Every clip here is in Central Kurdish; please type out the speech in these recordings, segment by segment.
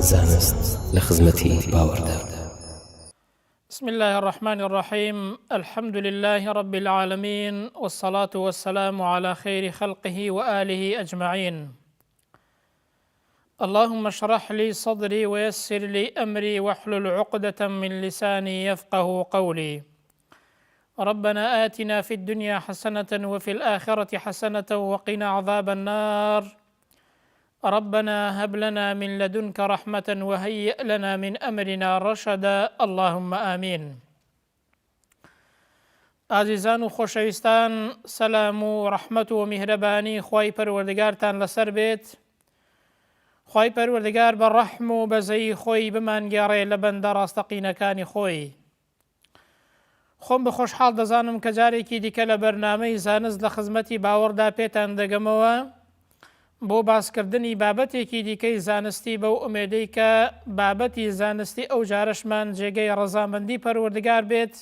زانست لخزمتي باوردا. بسم الله الرحمن الرحيم. الحمد لله رب العالمين، والصلاة والسلام على خير خلقه وآله أجمعين. اللهم اشرح لي صدري ويسر لي أمري واحلل عقدة من لساني يفقه قولي. ربنا آتنا في الدنيا حسنة وفي الآخرة حسنة وقنا عذاب النار. ربنا هب لنا من لدنك رحمة وهيئ لنا من أمرنا رشدا. اللهم آمين. عزیزان و خۆشەویستان، سەلام و ڕەحمەت و میهرەبانی خوای پەروەردگارتان لەسەر بێت. خوای پەروەردگار بە ڕەحم و بەزەیی خۆی بمانگێڕێ لە بەندە ڕاستەقینەکانی خۆی. خۆم بە خۆشحاڵ دەزانم کە جارێکی دیکە لە بەرنامەی زانست لە خزمەتی باوەڕدا پێتان دەگەمەوە بۆ باسکردنی بابەتێکی دیکەی زانستی، بەو ئومێدەی کە بابەتی زانستی ئەو جارەشمان جێگەی ڕەزامەندی پەروەردگار بێت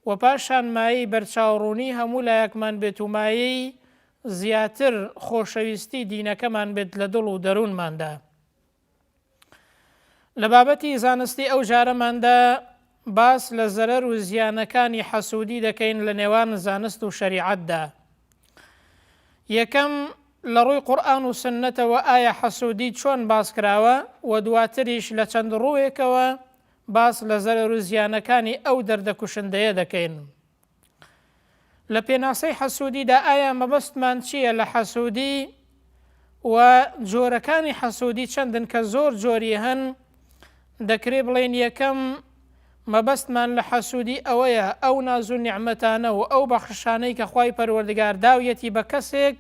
و پاشان مایەی بەرچاوڕوونی هەموو لایەکمان بێت و مایەی زیاتر خۆشەویستی دینەکەمان بێت لە دڵ و دەروونماندا. لە بابەتی زانستی ئەو جارەماندا باس لە زەرەر و زیانەکانی حەسوودی دەکەین لە نێوان زانست و شەریعەتدا. یەکەم لە ڕووی قورئان و سنەتەوە ئایا حەسوودی چۆن باس کراوە و دواتریش لە چەند ڕوویەکەوە باس لە زەرەر و زیانەکانی ئەو دەردەکوشندەیە دەکەین. لە پێناسەی حەسوودیدا ئایا مەبەستمان چییە لە حەسوودی و جۆرەکانی حەسوودی چەندن کە زۆر جۆری هەن. دەکرێ بڵێن یەکەم مەبەستمان لە حەسوودی ئەوەیە ئەو ناز و نیعمەتانە و ئەو بەخشانەی کە خوای پەروەردگار داویەتی بە کەسێک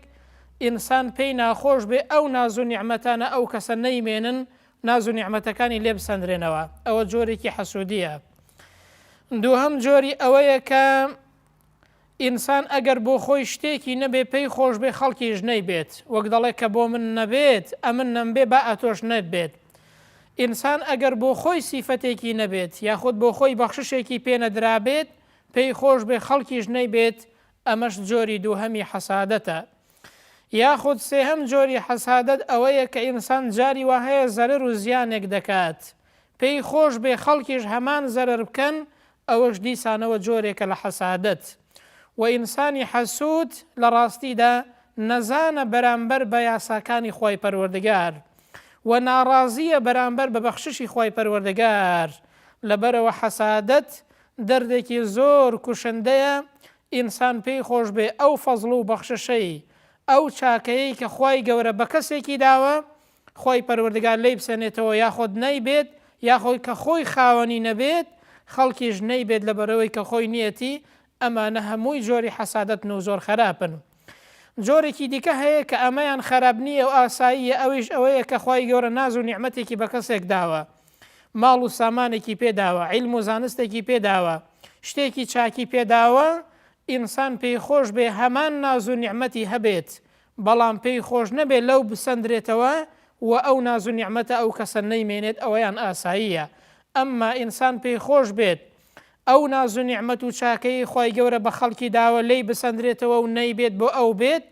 ئینسان پێی ناخۆش بێ ئەو ناز و نیعمەتانە ئەو کەسە نەیمێنن، ناز و نیعمەتەکانی لێ بسەندرێنەوە. ئەوە جۆرێکی حەسوودیە. دووهەم جۆری ئەوەیە کە ئینسان ئەگەر بۆ خۆی شتێکی نەبێ پێی خۆش بێ خەڵکیش نەیبێت، وەک دەڵێ کە بۆ من نەبێت ئەمن نەمبێ با ئەتۆش نەبێت. ئینسان ئەگەر بۆ خۆی سیفەتێکی نەبێت یاخود بۆ خۆی بەخششێکی پێنەدرابێت پێی خۆش بێ خەڵکیش نەیبێت، ئەمەش جۆری دووهەمی حەسادەتە. یاخود سێهەم جۆری حەسادەت ئەوەیە کە ئینسان جاری وهەیە زەرەر و زیانێک دەکات، پێی خۆش بێ خەڵکیش هەمان زەرەر بکەن، ئەوەش دیسانەوە جۆرێکە لە حەسادەت. و ئینسانی حەسوود لە ڕاستیدا نەزانە بەرامبەر بە یاساکانی خوای پەروەردگار و ناڕازیە بەرامبەر بە بەخششی خوای پەروەردگار. لەبەرەوە حەسادەت دەردێکی زۆر کوشندەیە. ئینسان پێی خۆش بێ ئەو فەزڵ و بەخششەی ئەو چاکەیەی کە خوای گەورە بە کەسێکی داوە خوای پەروەردگار لێی بسەنێتەوە، یاخود نەیبێت، یاخۆی کە خۆی خاوەنی نەبێت خەڵکیش نەیبێت لەبەرەوەی کە خۆی نیەتی. ئەمانە هەمووی جۆری حەسادەت و زۆر خراپن. جۆرێکی دیکە هەیە کە ئەمەیان خراپ نییە و ئاساییە، ئەویش ئەوەیە کە خوای گەورە ناز و نیعمەتێکی بە کەسێک داوە، ماڵ و سامانێکی پێداوە، عیلم و زانستێکی پێداوە، شتێکی چاکی پێداوە، ئینسان پێی خۆش بێ هەمان ناز و نیعمەتی هەبێت، بەڵام پێی خۆش نەبێ لەو بسەندرێتەوە و ئەو ناز و نیعمەتە ئەو کەسە نەیمێنێت، ئەوەیان ئاساییە. ئەمما ئینسان پێی خۆش بێت ئەو ناز و نیعمەت و چاکەی خوای گەورە بە خەڵکی داوە لێی بسەندرێتەوە و نەیبێت بۆ ئەو بێت،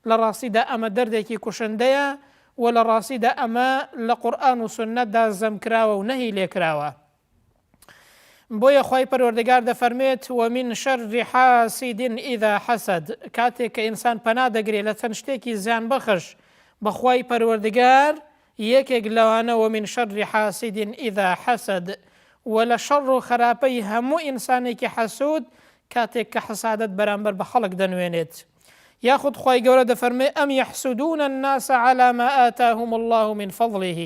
لە ڕاستیدا ئەمە دەردێکی کوشندەیە و لە ڕاستیدا ئەمە لە قورئان و سنەتدا زەمکراوە و نەهی لێکراوە. بۆیە خوای پەروەردگار دەفەرمێت ومن شەر حاسد ئیذا حەسەد، کاتێک کە ئینسان پەنا دەگرێت لە چەند شتێکی زیان بەخش بە خوای پەروەردگار، یەکێک لەوانە ومن شەر حاسد ئیذا حەسەد، و لە شەڕ و خراپەی هەموو ئینسانێکی حەسوود کاتێک کە حەسادەت بەرامبەر بە خەڵک دەنوێنێت. یاخود خوای گەورە دەفەرمێ ئەم یەحسودون الناس على ما آتاهم الله من فضله،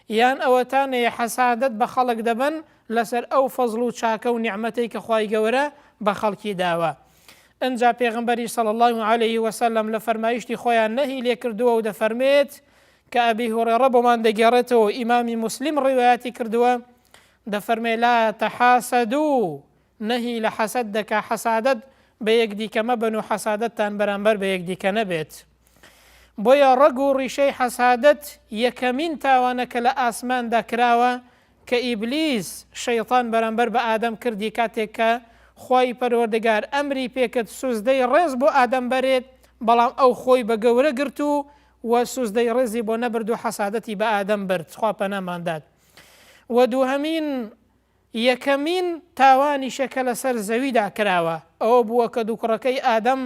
یان ئەوەتانەیە حەسادەت بە خەڵک دەبن لەسەر ئەو فەزڵ و چاکە و نیعمەتەی کە خوای گەورە بە خەڵکی داوە. ئەنجا پێغەمبەری صلی الله عليه وسلم لە فەرمایشتی خۆیان نەهی لێ کردووە و دەفەرمێت کە ئەبی هورێرە بۆمان دەگێڕێتەوە، ئیمامی موسلیم ڕیوایەتی کردووە، دەفەرمێ لا تەحاسەدوو، نەهی لە حەسەد دەکا، حەسادەت بە یەکدیکە مەبن و حەسادەتتان بەرامبەر بە یەکدیکە نەبێت. بۆیە ڕەگ و ڕیشەی حەسادەت یەکەمین تاوانەکە لە ئاسماندا کراوە کە ئیبلیس شەیطان بەرامبەر بە ئادەم کردی کاتێک کە خوای پەروەردگار ئەمری پێکرد سوزدەی ڕێز بۆ ئادەم بەرێت، بەڵام ئەو خۆی بە گەورە گرت و سوزدەی ڕێزی بۆ نەبرد و حەسادەتی بە ئادەم برد، خوا پەناماندات. و دووهەمین یەکەمین تاوانیشە کە لەسەر زەویدا کراوە ئەوە بووە کە دووکڕەکەی ئادەم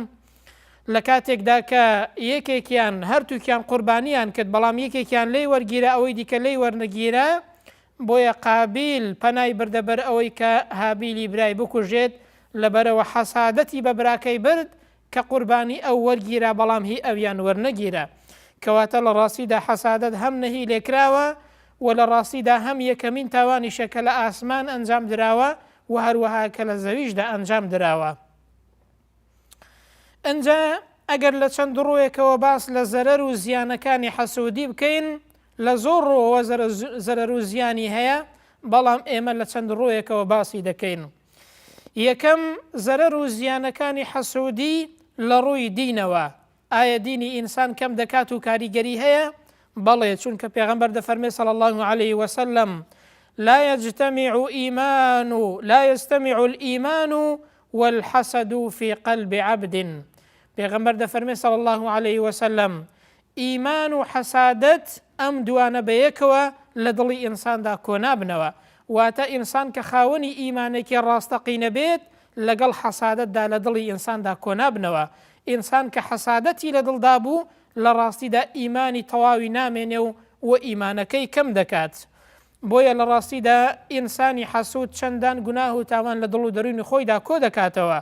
لە کاتێکدا کە یەکێکیان هەرتووکیان قوربانیان کرد بەڵام یەکێکیان لێی وەرگیرە ئەوەی دیکە لێی وەرنەگیرە بۆیە قابیل پەنای بردەبەر ئەوەی کە هابیلی برای بکوژێت لەبەرەوە حەسادەتی بە براکەی برد کە قوربانی ئەو وەرگیرە بەڵام هی ئەویان وەرنەگیرە کەواتە لە ڕاستیدا حەسادەت هەم نەهی لێکراوە و لە ڕاستیدا هەم یەکەمین تاوانیشە کە لە ئاسمان ئەنجام دراوە و هەروەها کە لە زەویشدا ئەنجام دراوە. ئەنجا ئەگەر لە چەند ڕۆیەکەوە باس لە زەرەر و زیانەکانی حەسوودی بکەین لە زۆر ڕۆوە زەرەر و زیانی هەیە بەڵام ئێمە لە چەند ڕۆیەکەوە باسی دەکەین. یەکەم زەرەر و زیانەکانی حەسوودی لە ڕووی دینەوە ئایا دینی ئینسان کەم دەکات و کاریگەری هەیە؟ بەڵێ چونکە پێغەمبەر دەفەرمێ صلی الله عليه وسلم لا يجتمع الإيمان والحسد في قلب عبد. پێغەمبەر دەفەرمێ صلی الله عليه وسلم ئیمان و حەسادەت ئەم دوانە بەیەکەوە لە دڵی ئینساندا کۆنابنەوە واتە ئینسان کە خاوەنی ئیمانێکی ڕاستەقینە بێت لەگەڵ حەسادەتدا لە دڵی ئینساندا کۆنابنەوە. ئینسان کە حەسادەتی لە دڵدا بوو لە ڕاستیدا ئیمانی تەواوی نامێنێ و ئیمانەکەی کەم دەکات. بۆیە لە ڕاستیدا ئینسانی حەسوود چەندان گوناه و تاوان لە دڵ و دەروونی خۆیدا کۆ دەکاتەوە.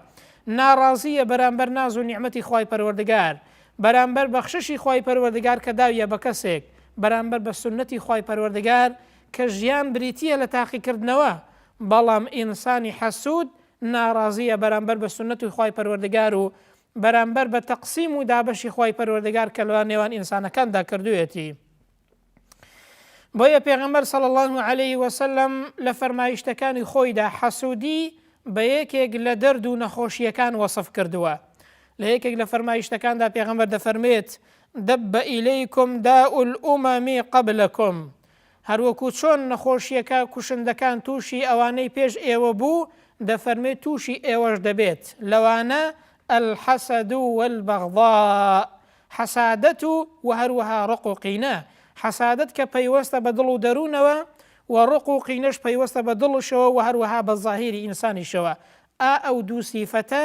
ناڕازیە بەرامبەر ناز و نیعمەتی خوای پەروەردگار، بەرامبەر بەخششی خوای پەروەردگار کە داویە بە کەسێک، بەرامبەر بە سنەتی خوای پەروەردگار کە ژیان بریتیە لە تاقیکردنەوە. بەڵام ئینسانی حەسوود ناڕازیە بەرامبەر بە سنەتی خوای پەروەردگار و بەرامبەر بە تەقسیم و دابەشی خوای پەروەردگار کە لەوان نێوان ئینسانەکاندا کردوویەتی. بۆیە پێغەمبەر صلی الله عليه وسلم لە فەرمایشتەکانی خۆیدا حەسوودی بە یەکێک لە دەرد و نەخۆشیەکان وەسف کردووە. لە یەکێک لە فەرمایشتەکاندا پێغەمبەر دەفەرمێت دەب ئیلەیکم داء الأمم قبلکم، هەروەکو چۆن نەخۆشیەکە کوشندەکان تووشی ئەوانەی پێش ئێوە بوو دەفەرمێت تووشی ئێوەش دەبێت، لەوانە الحەسەد والبەغضاء، حەسادەت و هەروەها ڕق و قینە. حەسادەت کە پەیوەستە بە دڵ و دەروونەوە و ڕق و قینەش پەیوەستە بە دڵشەوە و هەروەها بە زاهیری ئینسانیشەوە. ئەو دوو سیفەتە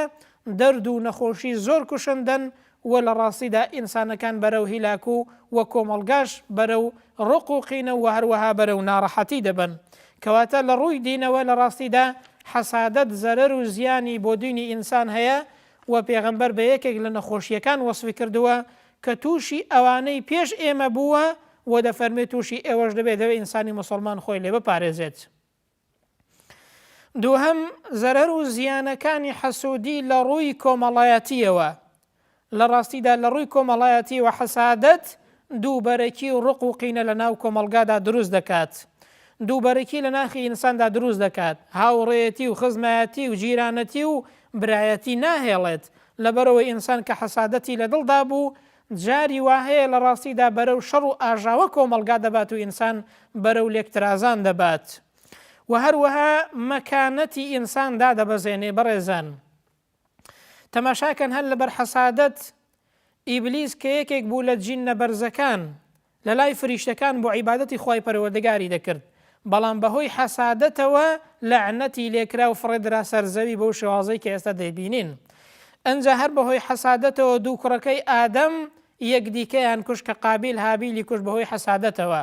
دەرد و نەخۆشی زۆر کوشندن و لە ڕاستیدا ئینسانەکان بەرەو هیلاک و کۆمەڵگاش بەرەو ڕق و قینە و هەروەها بەرەو ناڕەحەتی دەبن. کەواتە لە ڕووی دینەوە لە ڕاستیدا حەسادەت زەرەر و زیانی بۆ دینی ئینسان هەیە و پێغەمبەر بە یەکێک لە نەخۆشیەکان وەسفی کردووە کە تووشی ئەوانەی پێش ئێمە بووە و دەفەرمێت تووشی ئێوەش دەبێت دەوێت ئینسانی مسلمان خۆی لێ بپارێزێت. دووهەم زەرەر و زیانەکانی حەسوودی لە ڕووی کۆمەڵایەتیەوە. لە ڕاستیدا لە ڕووی کۆمەڵایەتی و حەسادەت دووبەرەکی و ڕق و قینە لە ناو کۆمەڵگادا دروست دەکات. دووبەرەکی لە ناخی ئینساندا دروست دەکات. هاوڕێیەتی و خزمایەتی و جیرانەتی و برایەتی ناهێڵێت. لەبەرەوەی ئینسان کە حەسادەتی لە دڵدا بوو جاری وهەیە لە ڕاستیدا بەرەو شەڕ و ئاژاوە کۆمەڵگا دەبات و ئینسان بەرەو لێکترازان دەبات و هەروەها مەکانەتی ئینسان دادەبەزێنێ. بەڕێزان تەماشاکەن هەر لەبەر حەسادەت ئیبلیس کە یەکێک بوو لە جینە بەرزەکان لە لای فریشتەکان بۆ عیبادەتی خوای پەروەردگاری دەکرد، بەڵام بەهۆی حەسادەتەوە لەعنەتی لێکرا و فڕێدرا سەرزەوی بەو شێوازەی کە ئێستا دەیبینین. ئەنجا هەر بەهۆی حەسادەتەوە دوو کوڕەکەی ئادەم یەکدیکەیان کوش کە قابیل هابیلی کوش بەهۆی حەسادەتەوە.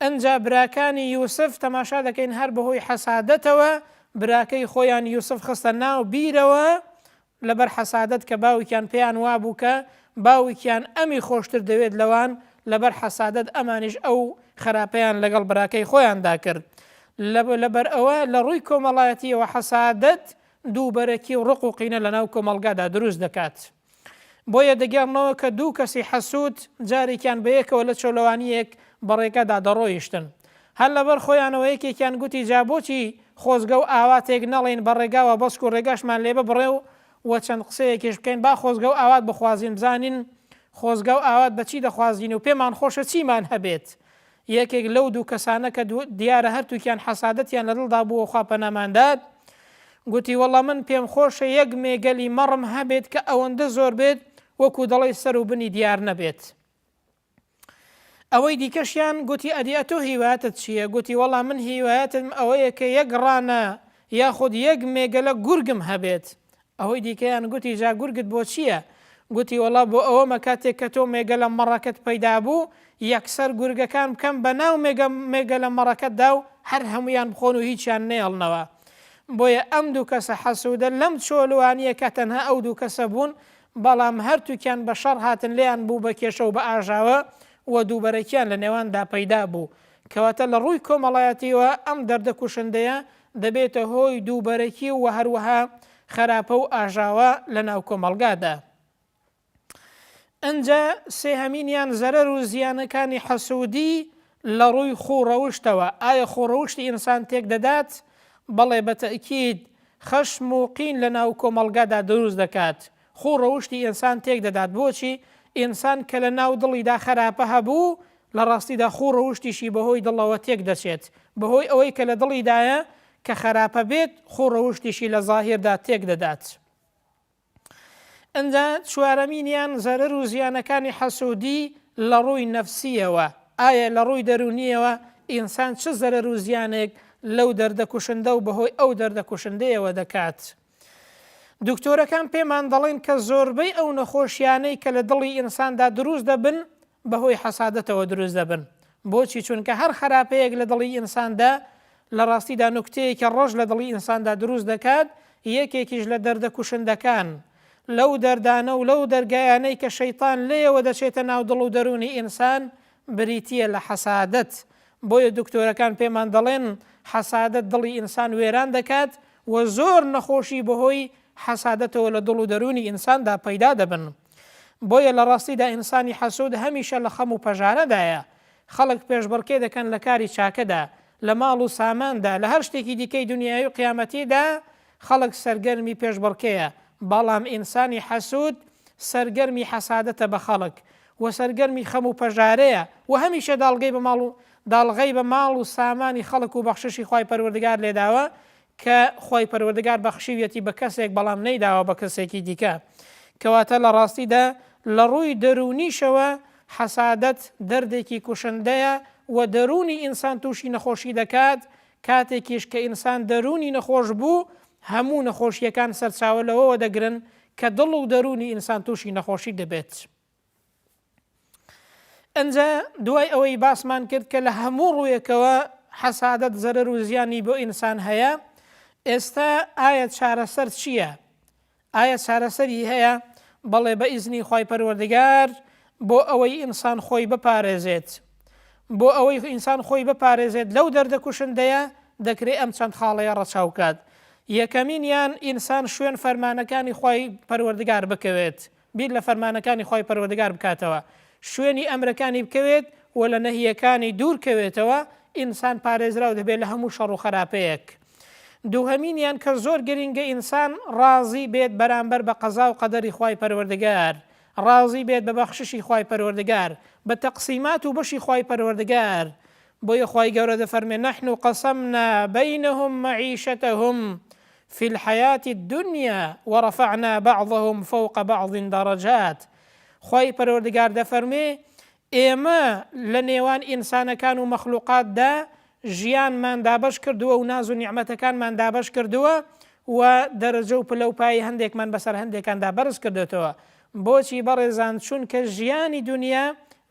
ئەنجا براکانی یوسف تەماشا دەکەین هەر بەهۆی حەسادەتەوە براکەی خۆیان یوسف خستە ناو بیرەوە لەبەر حەسادەت کە باوکیان پێیان وابوو کە باوکیان ئەمی خۆشتر دەوێت لەوان، لەبەر حەسادەت ئەمانیش ئەو خراپەیان لەگەڵ براکەی خۆیاندا کرد. لەبەر ئەوە لە ڕووی کۆمەڵایەتیەوە حەسادەت دووبەرەکی و ڕق و قینە لە ناو کۆمەڵگادا دروست دەکات. بۆیە دەگەڕنەوە کە دوو کەسی حەسوود جارێکیان بەیەکەوە لە چۆلەوانیەک بەڕێکەدا دەڕۆیشتن. هەر لەبەر خۆیانەوە یەکێکیان گوتی جا بۆچی خۆزگە و ئاواتێک نەڵێن بەڕێگاوە بەسک و ڕێگاشمان لێ ببڕێ و چەند قسەیەکیش بکەین با خۆزگە و ئاوات بخوازین بزانین خۆزگە و ئاوات بەچی دەخوازین و پێمان خۆشە چیمان هەبێت. یەکێک لەو دوو کەسانە کە دیارە هەرتووکیان حەسادەتیان لە دڵدا بووە خوا پەنامانداد گوتی وەڵا من پێم خۆشە یەک مێگەلی مەڕم هەبێت کە ئەوەندە زۆر بێت وەکو دەڵێ سەر و بنی دیار نەبێت. ئەوەی دیکەشیان گوتی ئەدی ئەتۆ هیوایەتت چییە؟ گوتی وەڵام من هیوایەتم ئەوەیە کە یەک ڕانە یاخود یەک مێگەلە گورگم هەبێت. ئەوەی دیکەیان گوتی جا گورگت بۆ چییە؟ گوتی وەڵا بۆ ئەوەمە کاتێک کە تۆ مێگەلە مەڕەکەت پەیدا بوو یەکسەر گورگەکان بکەم بە ناو مێگەلە مەڕەکەتدا و هەر هەمویان بخۆن و هیچیان نێڵنەوە. بۆیە ئەم دوو کەسە حەسوودە لەم چۆلوانیە کە تەنها ئەو دوو کەسە بوون، بەڵام هەرتووکیان بە شەڕ هاتن لێیان بوو بە کێشە و بە ئاژاوە و دووبەرەکیان لە نێواندا پەیدا بوو. کەواتە لە ڕووی کۆمەڵایەتیەوە ئەم دەردە کوشندەیە دەبێتە هۆی دووبەرەکی و هەروەها خراپە و ئاژاوە لە ناو کۆمەڵگادا. ئەنجا سێهەمینیان زەرەر و زیانەکانی حەسوودی لە ڕووی خوڕەوشتەوە. ئایا خوڕەوشتی ئینسان تێک دەدات؟ بەڵێ بەتەئکید خەشم و قین لە ناو کۆمەڵگادا دروست دەکات. خوڕەوشتی ئینسان تێک دەدات. بۆچی؟ ئینسان کە لە ناو دڵیدا خراپە هەبوو لە ڕاستیدا خوڕەوشتیشی بەهۆی دڵەوە تێک دەچێت. بەهۆی ئەوەی کە لە دڵیدایە کە خراپە بێت خوڕەوشتیشی لە زاهیردا تێک دەدات. ئەنجا چوارەمینیان زەرەر و زیانەکانی حەسوودی لە ڕووی نەفسیەوە. ئایا لە ڕووی دەرونیەوە ئینسان چ زەرەر و زیانێک لەو دەردەکوشندە و بەهۆی ئەو دەردەکوشندەیەوە دەکات؟ دکتۆرەکان پێمان دەڵێن کە زۆربەی ئەو نەخۆشیانەی کە لە دڵی ئینساندا دروست دەبن بەهۆی حەسادەتەوە دروست دەبن. بۆچی؟ چونکە هەر خراپەیەک لە دڵی ئینساندا لە ڕاستیدا نوکتەیەکی ڕۆژ لە دڵی ئینساندا دروست دەکات، یەکێکیش لە دەردەکوشندەکان لەو دەردانە و لەو دەرگایانەی کە شەیطان لێەوە دەچێتە ناو دڵ و دەرونی ئینسان بریتیە لە حەسادەت. بۆیە دکتۆرەکان پێمان دەڵێن حەسادەت دڵی ئینسان وێران دەکات و زۆر نەخۆشی بەهۆی حەسادەتەوە لە دڵ و دەرونی ئینساندا پەیدا دەبن. بۆیە لە ڕاستیدا ئینسانی حەسوود هەمیشە لە خەم و پەژارەدایە. خەڵک پێشبڕکێ دەکەن لە کاری چاکەدا، لە ماڵ و ساماندا، لە هەر شتێکی دیکەی دنیای و قیامەتیدا خەڵک سەرگەرمی پێشبڕکەیە. بەڵام ئینسانی حەسوود سەرگەرمی حەسادەتە بە خەڵک و سەرگەرمی خەم و پەژارەیە و هەمیشە داڵغەی بە ماڵ و سامانی خەڵک و بەخششی خوای پەروەردگار لێداوە کە خوای پەروەردگار بەخشیویەتی بە کەسێک بەڵام نەیداوە بە کەسێکی دیکە. کەواتە لە ڕاستیدا لە ڕووی دەرونیشەوە حەسادەت دەردێکی کوشندەیە و دەرونی ئینسان تووشی نەخۆشی دەکات. کاتێکیش کە ئینسان دەرونی نەخۆش بوو هەموو نەخۆشیەکان سەرچاوە لەوەوە دەگرن کە دڵ و دەرونی ئینسان تووشی نەخۆشی دەبێت. ئەنجا دوای ئەوەی باسمان کرد کە لە هەموو ڕوویەکەوە حەسادەت زەرەر و زیانی بۆ ئینسان هەیە، ئێستا ئایا چارەسەر چییە؟ ئایا چارەسەری هەیە؟ بەڵێ بە ئیزنی خوای پەروەردگار بۆ ئەوەی ئینسان خۆی بپارێزێت. بۆ ئەوەی ئینسان خۆی بپارێزێت لەو دەردەکوشندەیە دەکرێت ئەم چەند خاڵەیە ڕەچاوکات. یەکەمینیان ئینسان شوێن فەرمانەکانی خوای پەروەردگار بکەوێت، بیر لە فەرمانەکانی خوای پەروەردگار بکاتەوە، شوێنی ئەمرەکانی بکەوێت و لە نەهیەکانی دوور کەوێتەوە، ئینسان پارێزراو دەبێت لە هەموو شەڕ و خراپەیەک. دووهەمینیان کە زۆر گرنگە ئینسان ڕازی بێت بەرامبەر بە قەزا و قەدەری خوای پەروەردگار، ڕازی بێت بە بەخششی خوای پەروەردگار، بە تەقسیمات و بەشی خوای پەروەردگار. بۆیە خوای گەورە دەفەرمێ نحن قسمنا بينهم معيشتهم في الحياة الدنيا ورفعنا بعضهم فوق بعض درجات. خوای پەروەردگار دەفەرمێ ئێمە لە نێوان ئینسانەکان و مەخلوقاتدا ژیانمان دابەش کردووە و ناز و نیعمەتەکانمان دابەش کردووە و دەرەجە و پلەپایی هەندێکمان بەسەر هەندێکاندا بەرز کردێتەوە. بۆچی بەڕێزان؟ چونکە ژیانی دنیا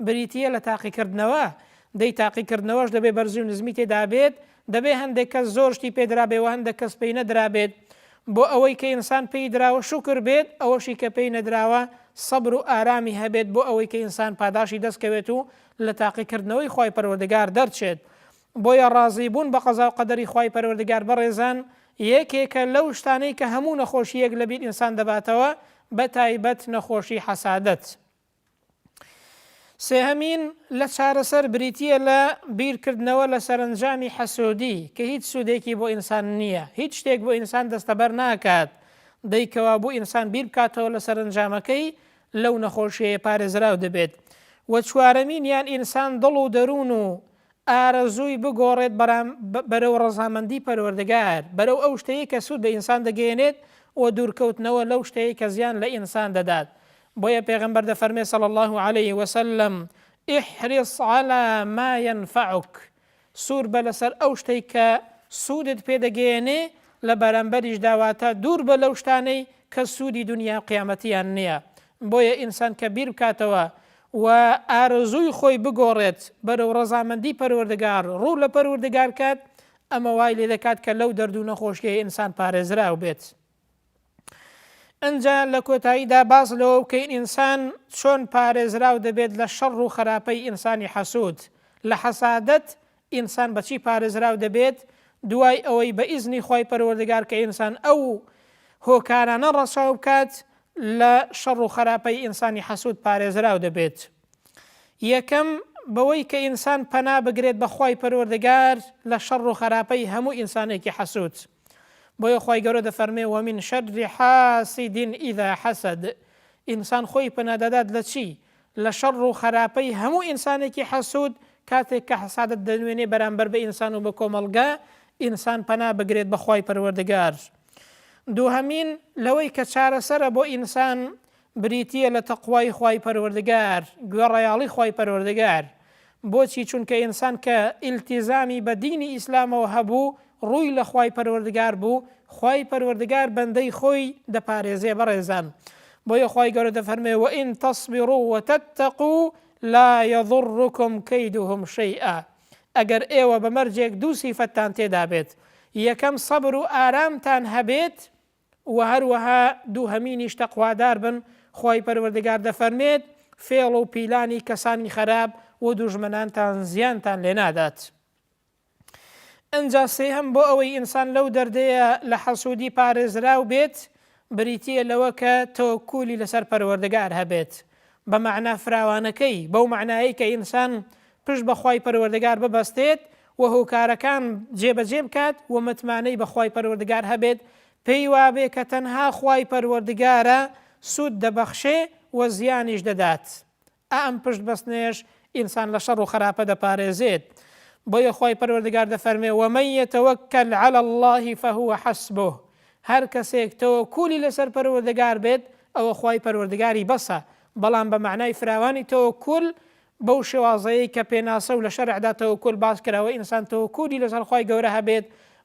بریتیە لە تاقیکردنەوە. دەی تاقیکردنەوەش دەبێ بەرزی و نزمی تێدا بێت، دەبێ هەندێک کەس زۆر شتی پێدرابێ و هەندێک کەس پێی نەدرابێت. بۆ ئەوەی کە ئینسان پێی دراوە شوکر بێت، ئەوەشی کە پێی نەدراوە سەبر و ئارامی هەبێت بۆ ئەوەی کە ئینسان پاداشی دەستکەوێت و لە تاقیکردنەوەی خوای پەروەردگار دەرچێت. بۆیە ڕازیبوون بە قەزا و قەدەری خوای پەروەردگار بەڕێزان یەکێکە لەو شتانەی کە هەموو نەخۆشیەک لەبیر ئینسان دەباتەوە، بە تایبەت نەخۆشی حەسادەت. سێهەمین لە چارەسەر بریتیە لە بیرکردنەوە لە سەرنجامی حەسوودی کە هیچ سوودێکی بۆ ئینسان نییە، هیچ شتێک بۆ ئینسان دەستەبەر ناکات، دەیکەوا بۆ ئینسان بیر بکاتەوە لە سەرنجامەکەی لەو نەخۆشیەیە پارێزراو دەبێت. و چوارەمینیان ئینسان دڵ و دەروون و ئارەزووی بگۆڕێت بەرەو ڕەزامەندی پەروەردگار، بەرەو ئەو شتەیە کە سوود بە ئینسان دەگەێنێت و دوورکەوتنەوە لەو شتەیە کە زیان لە ئینسان دەدات. بۆیە پێغەمبەر دەفەرمێ صلی الله عليه وسلم احرص على ما ينفعك سوور بە لەسەر ئەو شتەی کە سوودت پێدەگەێنێ لە بەرامبەریش داواتە دوور بە لەو شتانەی کە سوودی دنیا قیامەتیان نییە. بۆیە ئینسان کە بیر بکاتەوە و ئارزووی خۆی بگۆڕێت بەرەو ڕەزامەندی پەروەردگار ڕوو لە پەروەردگار کات، ئەمە وای لێ دەکات کە لەو دەرد و نەخۆشیە ئینسان پارێزراو بێت. ئەنجا لە کۆتاییدا باس لەوە بکەین ئینسان چۆن پارێزراو دەبێت لە شەڕ و خراپەی ئینسانی حەسوود. لە حەسادەت ئینسان بەچی پارێزراو دەبێت؟ دوای ئەوەی بە ئیزنی خۆی پەروەردگار کە ئینسان ئەو هۆکارانە ڕەچاو بکات لە شەڕ و خراپەی ئینسانی حەسوود پارێزراو دەبێت. یەکەم بەوەی کە ئینسان پەنا بگرێت بە خۆی پەروەردگار لە شەڕ و خراپەی هەموو ئینسانێکی حەسوود. بۆیە خۆی گەورە دەفەرمێ ومن شەر حاسد ئیذا حەسەد. ئینسان خۆی پەنا دەدات لە چی؟ لە شەڕ و خراپەی هەموو ئینسانێکی حەسوود کاتێک کە حەسادت دەنوێنێ بەرامبەر بە ئینسان و بە کۆمەڵگا ئینسان پەنا بگرێت بە خۆی پەروەردگار. دووهەمین لەوەی کە چارەسەرە بۆ ئینسان بریتیە لە تەقوای خۆی پەروەردگار، گوێڕەیاڵی خۆی پەروەردگار. بۆچی؟ چونکە ئینسان کە ئیلتیزامی بە دینی ئیسلامەوە هەبوو ڕووی لە خۆی پەروەردگار بوو، خۆی پەروەردگار بەندەی خۆی دەپارێزێ بەڕێزان. بۆیە خۆی گەورە دەفەرمێ وئین تەصبروا وتتقوا لا يضركم كيدهم شيئا. ئەگەر ئێوە بە مەرجێک دوو سیفەتتان تێدا بێت، یەکەم سەبر و ئارامتان هەبێت و هەروەها دووهەمینیش تەقوادار بن، خۆی پەروەردگار دەفەرمێت فێڵ و پیلانی کەسانی خراپ و دوژمنانتان زیانتان لێ نادات. ئەنجا سێهەم بۆ ئەوەی ئینسان لەو دەردەیە لە حەسوودی پارێزراو بێت بریتیە لەوە کە تەوەکولی لەسەر پەروەردگار هەبێت بە معنە فراوانەکەی، بەو معنایی کە ئینسان پشت بە خۆی پەروەردگار ببەستێت و هۆکارەکان جێبەجێ بکات و متمانەی بە خۆی پەروەردگار هەبێت، پێی وابێ کە تەنها خۆی پەروەردگارە سوود دەبەخشێ و زیانیش دەدات. ئەم پشت بەستنێش ئینسان لە شەڕ و خراپە دەپارێزێت. بۆیە خۆی پەروەردگار دەفەرمێ ومن يتوكل على الله فهو حسبه. هەر کەسێک تەوەکولی لەسەر پەروەردگار بێت ئەوە خۆی پەروەردگاری بەسە. بەڵام بە معنای فراوانی تەوەکول بەو شێوازەیە کە پێناسە و لە شەرعدا تەوەکول باس کراوە ئینسان تەوەکولی لەسەر خۆی گەورە هەبێت،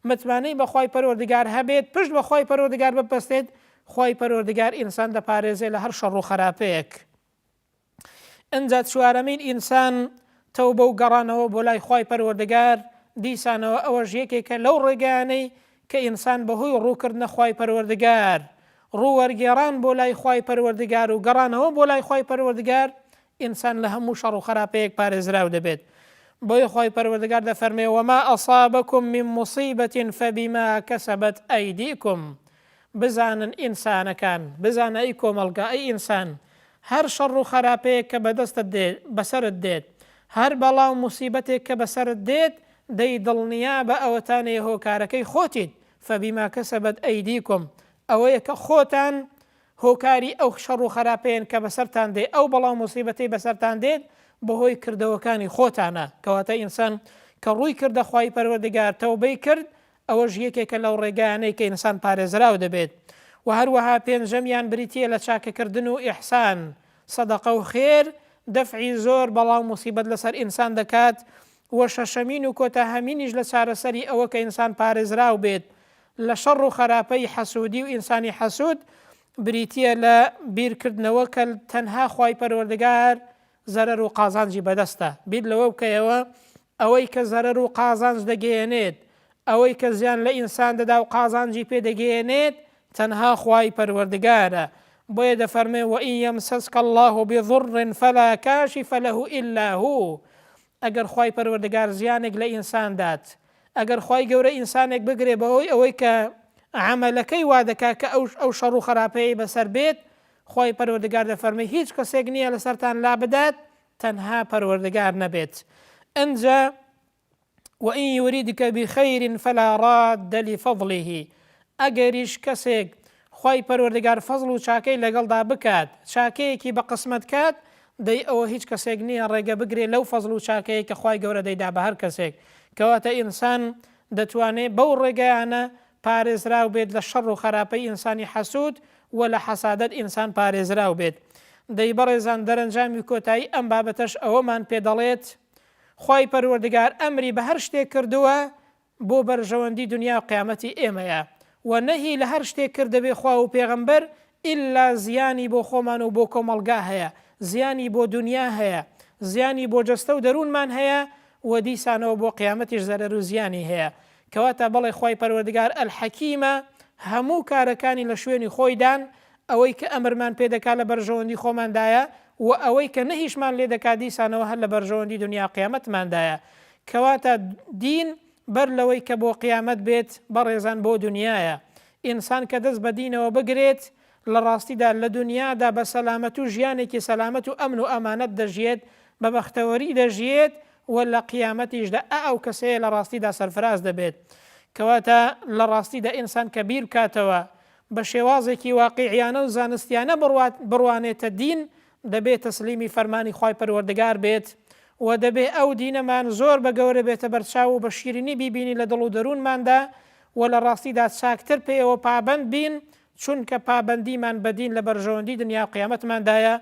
متمانەی بە خۆی پەروەردگار هەبێت، پشت بە خۆی پەروەردگار بپەستێت، خۆی پەروەردگار ئینسان دەپارێزێت لە هەر شەڕ و خراپەیەک. ئەنجا چوارەمین ئینسان تەوبە و گەڕانەوە بۆ لای خۆی پەروەردگار. دیسانەوە ئەوەش یەکێکە لەو ڕێگانەی کە ئینسان بەهۆی ڕووکردنە خۆی پەروەردگار، ڕوووەرگێڕان بۆ لای خۆی پەروەردگار و گەڕانەوە بۆ لای خۆی پەروەردگار ئینسان لە هەموو شەڕ و خراپەیەک پارێزراو دەبێت. بۆیە خۆی پەروەردگار دەفەرمێ وما أصابكم من مصيبة فبما كسبت أيديكم. بزانن ئینسانەکان، بزانە ئەی کۆمەڵگا، ئەی ئینسان، هەر شەڕ و خراپەیەک کە بەدەستت دێت بەسەرت دێت، هەر بەڵاو موسیبەتێک کە بەسەرت دێت دەی دڵنیا بە ئەوەتانەیە هۆکارەکەی خۆتیت. فبما كسبت أيديكم ئەوەیە کە خۆتان هۆکاری ئەو شەڕ و خراپەیەن کە بەسەرتان دێت، ئەو بەڵاو موسیبەتەی بەسەرتان دێت بەهۆی کردەوەکانی خۆتانە. کەواتە ئینسان کە ڕووی کردە خۆی پەروەردگار تەوبەی کرد، ئەوەش یەکێکە لەو ڕێگانەی کە ئینسان پارێزراو دەبێت. و هەروەها پێنجەمیان بریتیە لە چاکەکردن و ئیحسان، سەدەقە و خێر دەفعی زۆر بەڵاو موسیبەت لەسەر ئینسان دەکات. و شەشەمین و کۆتاهەمینیش لە چارەسەری ئەوە کە ئینسان پارێزراو بێت لە شەڕ و خراپەی حەسوودی و ئینسانی حەسوود بریتیە لە بیرکردنەوە کە تەنها خۆی پەروەردگار زەرەر و قازانجی بەدەستە. بیر لەوە بکەیەوە ئەوەی کە زەرەر و قازانج دەگەیەنێت، ئەوەی کە زیان لە ئینسان دەدا و قازانجی پێدەگەیەنێت تەنها خۆی پەروەردگارە. بۆیە دەفەرمێ وئین یەمسەسکە الله بضر فلا کاشف له إلا هو. ئەگەر خۆی پەروەردگار زیانێک لە ئینسان دات، ئەگەر خۆی گەورە ئینسانێک بگرێ بەهۆی ئەوەی کە عملەکەی وا دەکا کە ئەو شەڕ و خراپەیە بەسەر بێت، خۆی پەروەردگار دەفەرمێ هیچ کەسێک نییە لەسەرتان لا بدات تەنها پەروەردگار نەبێت. ئەنجا وئین یوریدک بخەیر فلا راد لفضله. ئەگەریش کەسێک خۆی پەروەردگار فەزڵ و چاکەی لەگەڵدا بکات، چاکەیەکی بە قسمەت کات، دەی ئەوە هیچ کەسێک نییە ڕێگە بگرێ لەو فەزڵ و چاکەیە کە خۆی گەورە دەیدا بە هەر کەسێک. کەواتە ئینسان دەتوانێت بەو ڕێگەیانە پارێزراو بێت لە شەڕ و خراپەی ئینسانی حەسوود و لە حەسادەت ئینسان پارێزراو بێت. دەی بەڕێزان دەرەنجامی کۆتایی ئەم بابەتەش ئەوەمان پێ دەڵێت خوای پەروەردگار ئەمری بە هەر شتێک کردووە بۆ بەرژەوەندی دنیا و قیامەتی ئێمەیە و نەهی لە هەر شتێک کردەبێ خوا و پێغەمبەر ئیلا زیانی بۆ خۆمان و بۆ کۆمەڵگا هەیە، زیانی بۆ دنیا هەیە، زیانی بۆ جەستە و دەروونمان هەیە و دیسانەوە بۆ قیامەتیش زەرەر و زیانی هەیە. کەواتە بەڵێ خوای پەروەردگار ئەلحەکیمە هەموو کارەکانی لە شوێنی خۆیدان، ئەوەی کە ئەمرمان پێ دەکات لە بەرژەوەندی خۆماندایە و ئەوەی کە نەهیشمان لێ دەکات دیسانەوە هەر لە بەرژەوەندی دنیا قیامەتماندایە. کەواتە دین بەر لەوەی کە بۆ قیامەت بێت بەڕێزان بۆ دنیاە. ئینسان کە دەست بە دینەوە بگرێت لە ڕاستیدا لە دنیادا بە سەلامەت و ژیانێکی سەلامەت و ئەمن و ئەمانەت دەژێت، بە بەختەوەری دەژێت و لە قیامەتیشدا ئەو کەسەیە لە ڕاستیدا سەرفراز دەبێت. کەواتە لە ڕاستیدا ئینسان کە بیر بکاتەوە بە شێوازێکی واقعیانە و زانستیانە بڕوانێتە دین، دەبێت تەسلیمی فەرمانی خوای پەروەردگار بێت و دەبێت ئەو دینەمان زۆر بە گەورە بێتە بەرچاو و بە شیرینی بیبینی لە دڵ و دەروونماندا و لە ڕاستیدا چاکتر پێیەوە پابند بین، چونکە پابندیمان بە دین لە بەرژەوەندی دنیا قیامەتماندایە.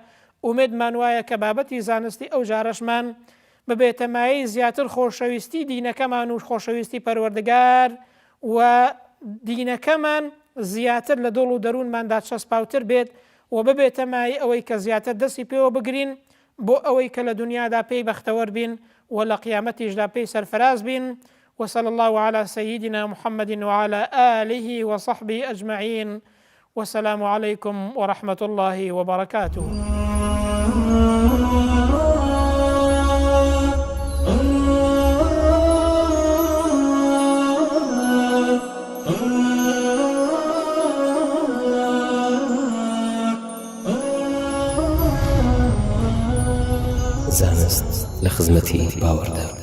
ئومێدمان وایە کە بابەتی زانستی ئەو جارەشمان ببێتە مایەی زیاتر خۆشەویستی دینەکەمان و خۆشەویستی پەروەردگار و دینەکەمان زیاتر لە دڵ و دەروونماندا چەسپاوتر بێت و ببێتە مایەی ئەوەی کە زیاتر دەستی پێوە بگرین بۆ ئەوەی کە لە دنیادا پێی بەختەوەر بین و لە قیامەتیشدا پێی سەرفراز بین. وصلى الله على سيدنا محمد وعلى آله وصحبه أجمعين والسلام عليكم ورحمة الله وبركاته. زانست لخدمەتی باوەڕدار.